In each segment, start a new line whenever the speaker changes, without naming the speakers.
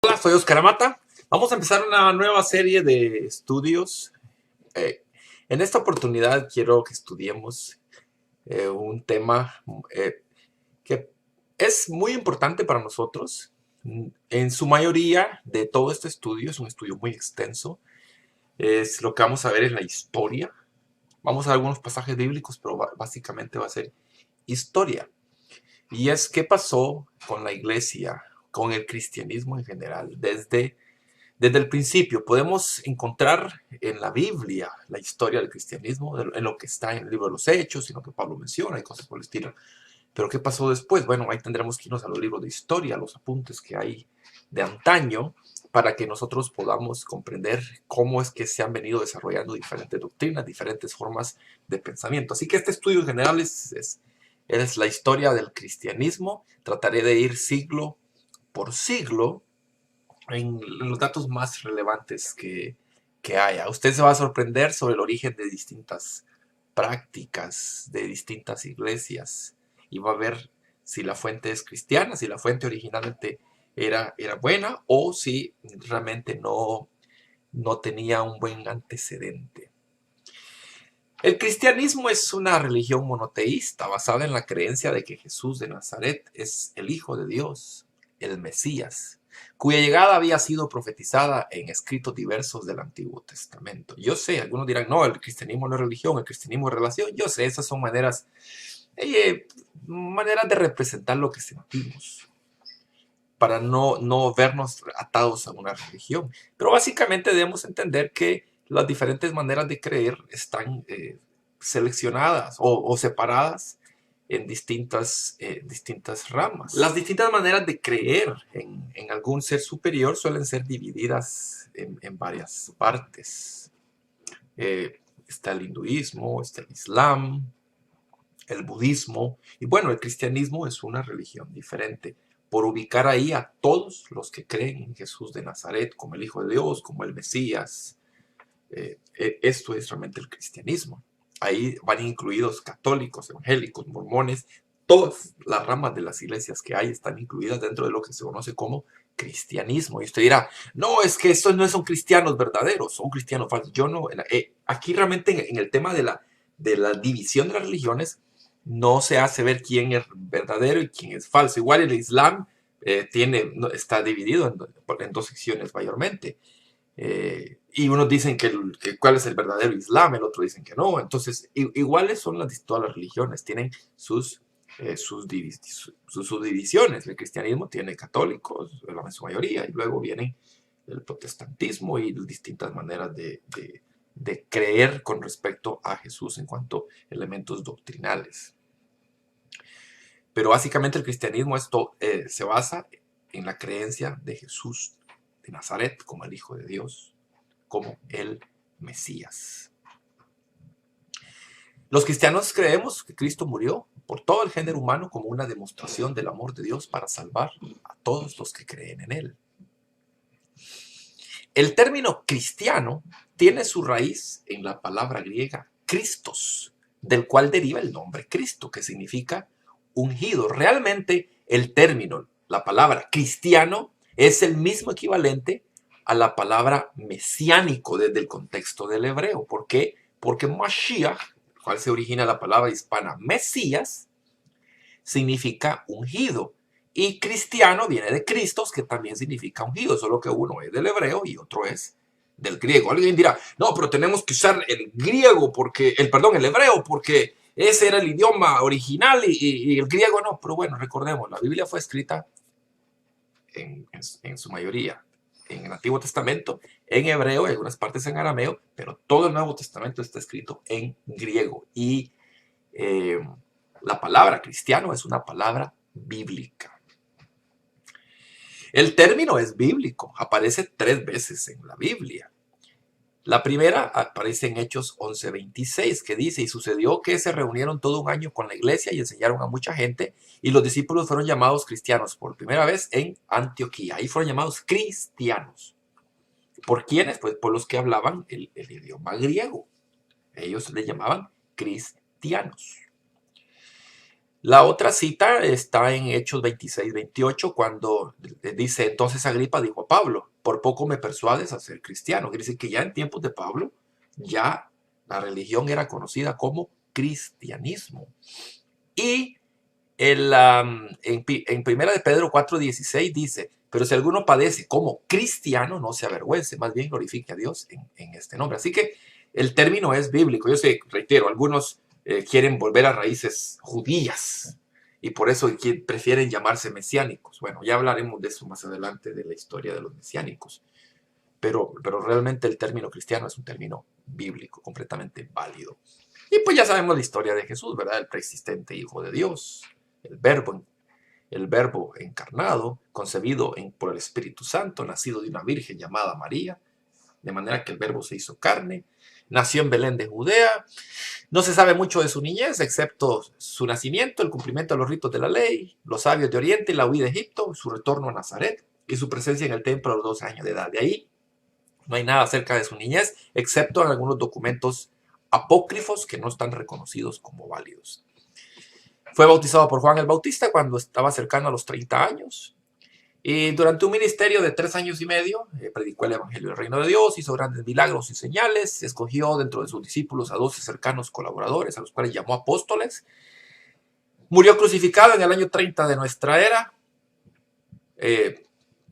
Hola, soy Oscar Amata. Vamos a empezar una nueva serie de estudios. Eh, en esta oportunidad quiero que estudiemos un tema que es muy importante para nosotros. En su mayoría de todo este estudio, es un estudio muy extenso, es lo que vamos a ver en la historia. Vamos a ver algunos pasajes bíblicos, pero básicamente va a ser historia. Y es qué pasó con la iglesia, con el cristianismo en general, desde el principio. Podemos encontrar en la Biblia la historia del cristianismo, en lo que está en el libro de los Hechos, en lo que Pablo menciona y cosas por el estilo. Pero ¿qué pasó después? Bueno, ahí tendremos que irnos a los libros de historia, a los apuntes que hay de antaño, para que nosotros podamos comprender cómo es que se han venido desarrollando diferentes doctrinas, diferentes formas de pensamiento. Así que este estudio en general es la historia del cristianismo. Trataré de ir siglo por siglo en los datos más relevantes que haya. Usted se va a sorprender sobre el origen de distintas prácticas, de distintas iglesias, y va a ver si la fuente es cristiana, si la fuente originalmente era buena o si realmente no tenía un buen antecedente. El cristianismo es una religión monoteísta basada en la creencia de que Jesús de Nazaret es el Hijo de Dios, el Mesías, cuya llegada había sido profetizada en escritos diversos del Antiguo Testamento. Yo sé, algunos dirán, no, el cristianismo no es religión, el cristianismo es relación. Yo sé, esas son maneras de representar lo que sentimos, para no vernos atados a una religión. Pero básicamente debemos entender que las diferentes maneras de creer están seleccionadas o separadas en distintas ramas. Las distintas maneras de creer en algún ser superior suelen ser divididas en varias partes. Está el hinduismo, está el islam, el budismo, y bueno, el cristianismo es una religión diferente, por ubicar ahí a todos los que creen en Jesús de Nazaret como el Hijo de Dios, como el Mesías. Esto es realmente el cristianismo. Ahí van incluidos católicos, evangélicos, mormones, todas las ramas de las iglesias que hay están incluidas dentro de lo que se conoce como cristianismo. Y usted dirá, no, es que estos no son cristianos verdaderos, son cristianos falsos. Yo no, aquí realmente en el tema de la división de las religiones, no se hace ver quién es verdadero y quién es falso. Igual el Islam está dividido en dos secciones mayormente. Y unos dicen que cuál es el verdadero Islam, el otro dicen que no. Entonces, iguales son todas las religiones, tienen sus subdivisiones. El cristianismo tiene católicos, en su mayoría, y luego viene el protestantismo y distintas maneras de creer con respecto a Jesús en cuanto a elementos doctrinales. Pero básicamente el cristianismo se basa en la creencia de Jesús de Nazaret como el Hijo de Dios, como el Mesías. Los cristianos creemos que Cristo murió por todo el género humano como una demostración del amor de Dios para salvar a todos los que creen en Él. El término cristiano tiene su raíz en la palabra griega Christos, del cual deriva el nombre Cristo, que significa ungido. Realmente el término, la palabra cristiano, es el mismo equivalente a la palabra mesiánico desde el contexto del hebreo. ¿Por qué? Porque Mashiach, cual se origina la palabra hispana Mesías, significa ungido. Y cristiano viene de Cristos, que también significa ungido, solo que uno es del hebreo y otro es del griego. Alguien dirá, no, pero tenemos que usar el griego, el hebreo, porque ese era el idioma original y el griego no. Pero bueno, recordemos, la Biblia fue escrita en su mayoría en el Antiguo Testamento, en hebreo, y algunas partes en arameo, pero todo el Nuevo Testamento está escrito en griego. Y la palabra cristiano es una palabra bíblica. El término es bíblico, aparece 3 veces en la Biblia. La primera aparece en Hechos 11:26, que dice, y sucedió que se reunieron todo un año con la iglesia y enseñaron a mucha gente, y los discípulos fueron llamados cristianos por primera vez en Antioquía. Ahí fueron llamados cristianos. ¿Por quiénes? Pues por los que hablaban el idioma griego. Ellos les llamaban cristianos. La otra cita está en Hechos 26-28, cuando dice, entonces Agripa dijo a Pablo, por poco me persuades a ser cristiano. Quiere decir que ya en tiempos de Pablo, ya la religión era conocida como cristianismo. Y en primera de Pedro 4:16 dice, pero si alguno padece como cristiano, no se avergüence, más bien glorifique a Dios en este nombre. Así que el término es bíblico. Yo sé, reitero, algunos quieren volver a raíces judías y por eso prefieren llamarse mesiánicos. Bueno, ya hablaremos de eso más adelante, de la historia de los mesiánicos. Pero realmente el término cristiano es un término bíblico, completamente válido. Y pues ya sabemos la historia de Jesús, ¿verdad? El preexistente Hijo de Dios, el verbo encarnado, concebido por el Espíritu Santo, nacido de una virgen llamada María, de manera que el verbo se hizo carne, nació en Belén de Judea. No se sabe mucho de su niñez, excepto su nacimiento, el cumplimiento de los ritos de la ley, los sabios de Oriente, la huida de Egipto, su retorno a Nazaret y su presencia en el templo a los 12 años de edad. De ahí no hay nada acerca de su niñez, excepto en algunos documentos apócrifos que no están reconocidos como válidos. Fue bautizado por Juan el Bautista cuando estaba cercano a los 30 años. Y durante un ministerio de 3 años y medio, predicó el Evangelio del Reino de Dios, hizo grandes milagros y señales, escogió dentro de sus discípulos a 12 cercanos colaboradores, a los cuales llamó apóstoles. Murió crucificado en el año 30 de nuestra era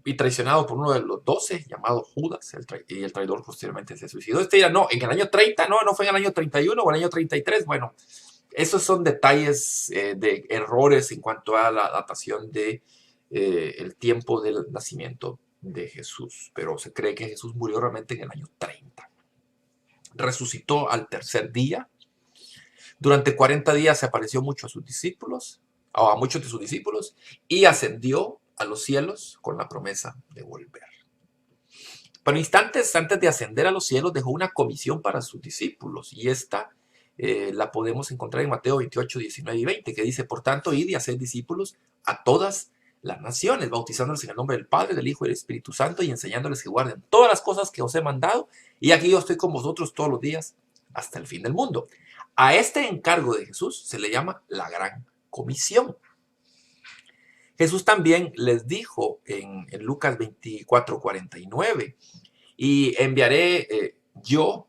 y traicionado por uno de los 12, llamado Judas, y el traidor posteriormente se suicidó. No, en el año 30, no fue en el año 31 o el año 33, bueno. Esos son detalles de errores en cuanto a la datación de el tiempo del nacimiento de Jesús, pero se cree que Jesús murió realmente en el año 30. Resucitó al tercer día. Durante 40 días se apareció mucho a sus discípulos, o a muchos de sus discípulos, y ascendió a los cielos con la promesa de volver. Pero instantes antes de ascender a los cielos dejó una comisión para sus discípulos, y esta la podemos encontrar en Mateo 28, 19 y 20, que dice, por tanto, id y haced discípulos a todas las naciones, bautizándoles en el nombre del Padre, del Hijo y del Espíritu Santo, y enseñándoles que guarden todas las cosas que os he mandado, y aquí yo estoy con vosotros todos los días hasta el fin del mundo. A este encargo de Jesús se le llama la gran comisión. Jesús también les dijo en Lucas 24, 49, y enviaré yo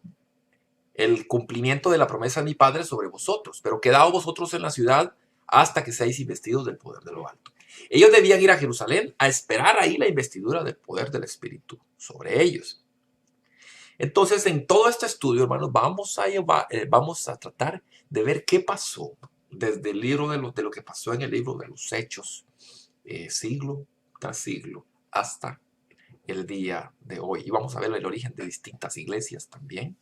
el cumplimiento de la promesa de mi Padre sobre vosotros, pero quedaos vosotros en la ciudad hasta que seáis investidos del poder de lo alto. Ellos debían ir a Jerusalén a esperar ahí la investidura del poder del Espíritu sobre ellos. Entonces, en todo este estudio, hermanos, vamos a tratar de ver qué pasó desde el libro de lo que pasó en el libro de los Hechos, siglo tras siglo, hasta el día de hoy. Y vamos a ver el origen de distintas iglesias también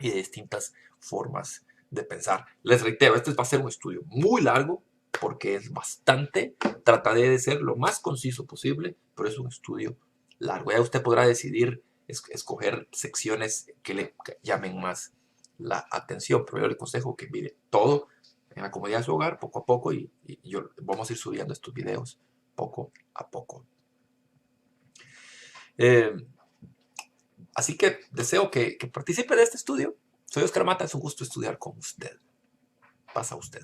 y de distintas formas de pensar. Les reitero, este va a ser un estudio muy largo porque es bastante, trataré de ser lo más conciso posible, pero es un estudio largo. Ya usted podrá decidir escoger secciones que le llamen más la atención, pero yo le aconsejo que mire todo en la comodidad de su hogar, poco a poco, y vamos a ir subiendo estos videos poco a poco. Así que deseo que participe de este estudio. Soy Oscar Mata, es un gusto estudiar con usted. Pasa usted.